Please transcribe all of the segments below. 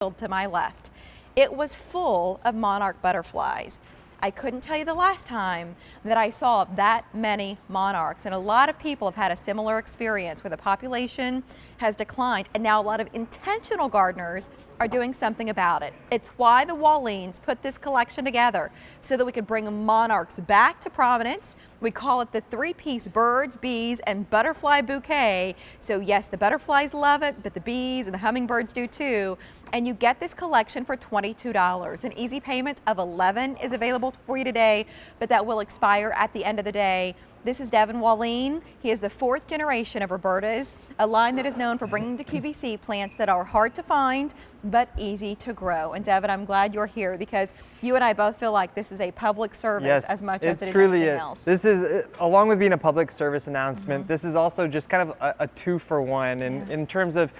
to my left. It was full of monarch butterflies. I couldn't tell you the last time that I saw that many monarchs, and a lot of people have had a similar experience where the population has declined, and now a lot of intentional gardeners are doing something about it. It's why the Wallines put this collection together, so that we could bring monarchs back to prominence. We call it the three-piece birds, bees, and butterfly bouquet. So yes, the butterflies love it, but the bees and the hummingbirds do too. And you get this collection for $22. An easy payment of $11 is available for you today, but that will expire at the end of the day. This is Devin Walline. He is the fourth generation of Robertas, a line that is known for bringing to QVC plants that are hard to find but easy to grow. And Devin, I'm glad you're here because you and I both feel like this is a public service as much as it is anything else. This is, along with being a public service announcement, this is also just kind of a two-for-one in terms of,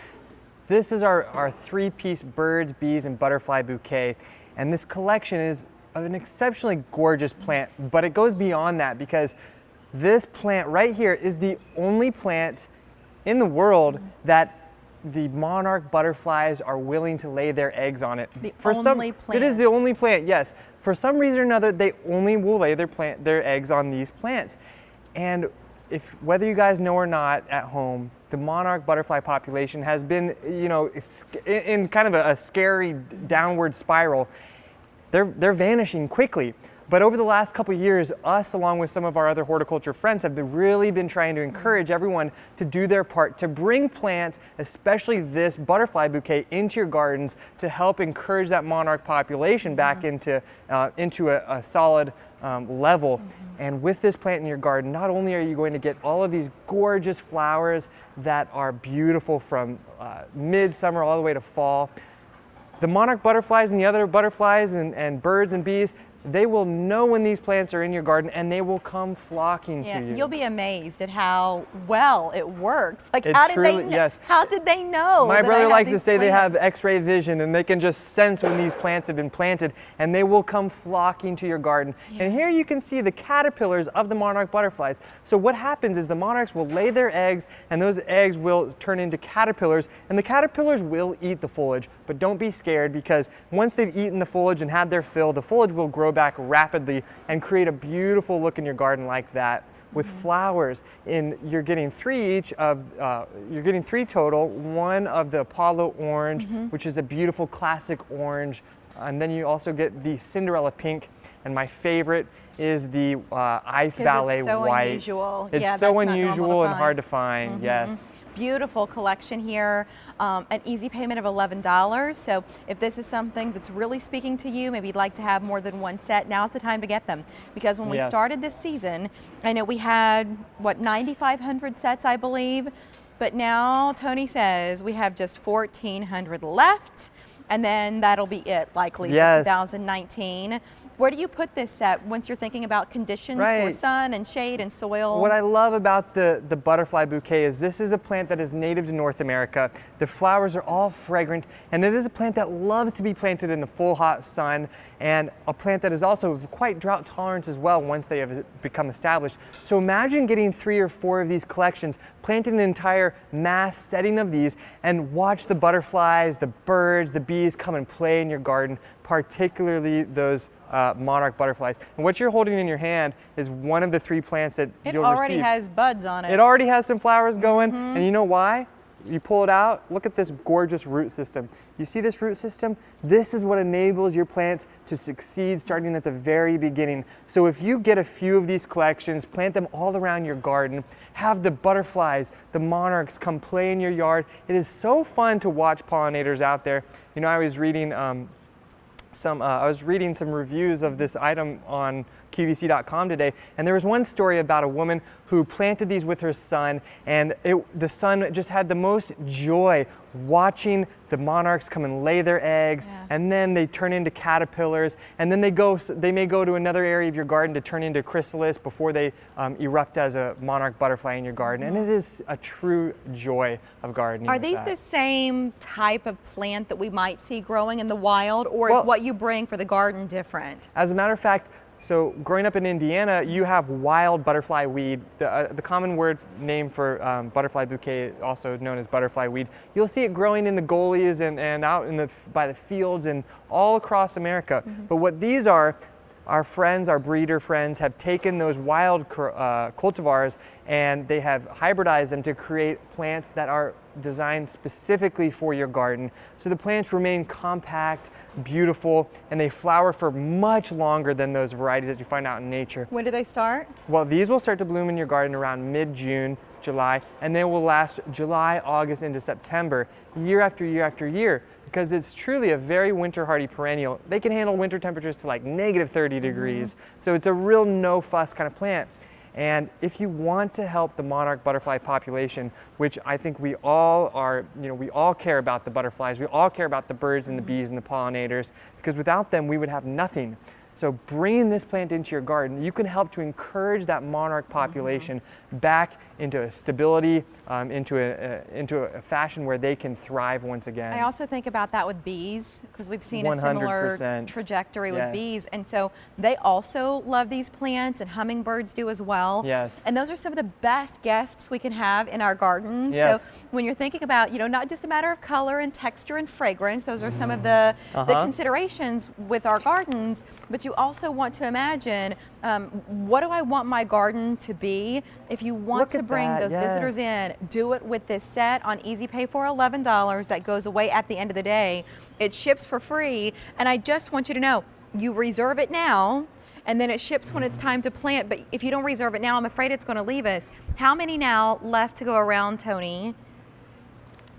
this is our three-piece birds, bees, and butterfly bouquet. And this collection is of an exceptionally gorgeous plant, but it goes beyond that because this plant right here is the only plant in the world that the monarch butterflies are willing to lay their eggs on it. The only plant. It is the only plant, yes. For some reason or another, they only will lay their eggs on these plants. And whether you guys know or not at home, the monarch butterfly population has been, in kind of a scary downward spiral. They're vanishing quickly. But over the last couple of years, us, along with some of our other horticulture friends, have really been trying to encourage everyone to do their part, to bring plants, especially this butterfly bouquet, into your gardens to help encourage that monarch population back into a solid level. And with this plant in your garden, not only are you going to get all of these gorgeous flowers that are beautiful from midsummer all the way to fall, the monarch butterflies and the other butterflies and birds and bees, they will know when these plants are in your garden and they will come flocking to you. You'll be amazed at how well it works. Like, How did they know? My brother likes to say they have X-ray vision and they can just sense when these plants have been planted and they will come flocking to your garden. And here you can see the caterpillars of the monarch butterflies. So what happens is the monarchs will lay their eggs and those eggs will turn into caterpillars, and the caterpillars will eat the foliage. But don't be scared, because once they've eaten the foliage and had their fill, the foliage will grow back rapidly and create a beautiful look in your garden like that with flowers. You're getting three total. One of the Apollo orange, which is a beautiful classic orange, and then you also get the Cinderella pink, and my favorite is the ice ballet white. Unusual. It's so unusual and hard to find. Yes. Beautiful collection here, an easy payment of $11. So if this is something that's really speaking to you, maybe you'd like to have more than one set, now's the time to get them. Because when we started this season, I know we had, 9,500 sets, I believe, but now Tony says we have just 1,400 left, and then that'll be it, likely, for 2019. Where do you put this set once you're thinking about conditions for sun and shade and soil? What I love about the butterfly bouquet is this is a plant that is native to North America. The flowers are all fragrant, and it is a plant that loves to be planted in the full hot sun, and a plant that is also quite drought tolerant as well once they have become established. So imagine getting 3 or 4 of these collections, planting an entire mass setting of these, and watch the butterflies, the birds, the bees come and play in your garden, particularly those monarch butterflies. And what you're holding in your hand is one of the 3 plants that you'll receive. It already has buds on it. It already has some flowers going, and you know why? You pull it out, look at this gorgeous root system. You see this root system? This is what enables your plants to succeed starting at the very beginning. So if you get a few of these collections, plant them all around your garden, have the butterflies, the monarchs come play in your yard. It is so fun to watch pollinators out there. You know, I was reading some reviews of this item on QVC.com today, and there was one story about a woman who planted these with her son, and the son just had the most joy watching the monarchs come and lay their eggs, and then they turn into caterpillars, and then they may go to another area of your garden to turn into chrysalis before they erupt as a monarch butterfly in your garden. And it is a true joy of gardening. Are these the same type of plant that we might see growing in the wild, or is what you bring for the garden different? As a matter of fact, So growing up in Indiana, you have wild butterfly weed. The common word name for butterfly bouquet, also known as butterfly weed. You'll see it growing in the gullies and out by the fields and all across America. But what these are, our friends, our breeder friends, have taken those wild cultivars and they have hybridized them to create plants that are designed specifically for your garden. So the plants remain compact, beautiful, and they flower for much longer than those varieties that you find out in nature. When do they start? Well, these will start to bloom in your garden around mid-June, July, and they will last July, August into September, year after year after year, because it's truly a very winter hardy perennial. They can handle winter temperatures to like negative 30 degrees. So it's a real no fuss kind of plant. And if you want to help the monarch butterfly population, which I think we all are, we all care about the butterflies, we all care about the birds and the bees and the pollinators, because without them we would have nothing. So bringing this plant into your garden, you can help to encourage that monarch population back into a stability, into a fashion where they can thrive once again. I also think about that with bees, because we've seen 100%. a similar trajectory with bees. And so they also love these plants, and hummingbirds do as well. Yes. And those are some of the best guests we can have in our gardens. Yes. So when you're thinking about, not just a matter of color and texture and fragrance, those are some of the considerations with our gardens, but you also want to imagine, what do I want my garden to be? If you want to bring those visitors in, do it with this set on Easy Pay for $11 that goes away at the end of the day. It ships for free, and I just want you to know, you reserve it now, and then it ships when it's time to plant. But if you don't reserve it now, I'm afraid it's going to leave us. How many now left to go around, Tony?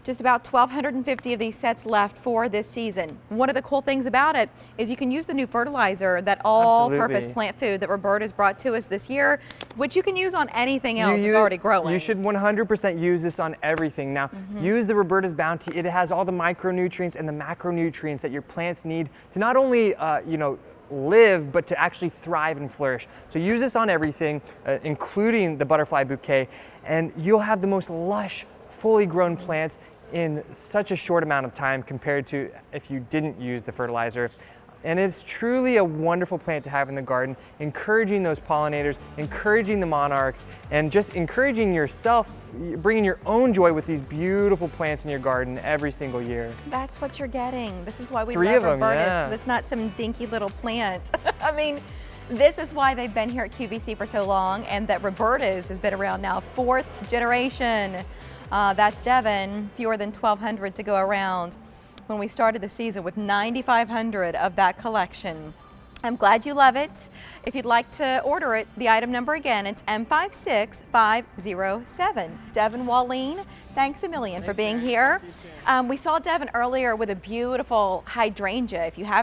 Just about 1,250 of these sets left for this season. One of the cool things about it is you can use the new fertilizer, that all-purpose plant food that Roberta's brought to us this year, which you can use on anything else that's already growing. You should 100% use this on everything. Now, use the Roberta's Bounty. It has all the micronutrients and the macronutrients that your plants need to not only, live, but to actually thrive and flourish. So use this on everything, including the butterfly bouquet, and you'll have the most lush, fully grown plants in such a short amount of time compared to if you didn't use the fertilizer. And it's truly a wonderful plant to have in the garden, encouraging those pollinators, encouraging the monarchs, and just encouraging yourself, bringing your own joy with these beautiful plants in your garden every single year. That's what you're getting. This is why we 3 love of them, Roberta's, yeah. because it's not some dinky little plant. I mean, this is why they've been here at QVC for so long, and that Roberta's has been around now, 4th generation. That's Devon, fewer than 1,200 to go around. When we started the season with 9,500 of that collection. I'm glad you love it. If you'd like to order it, the item number again, it's M56507. Devon Walleen, thanks a million for being here. We saw Devon earlier with a beautiful hydrangea. If you have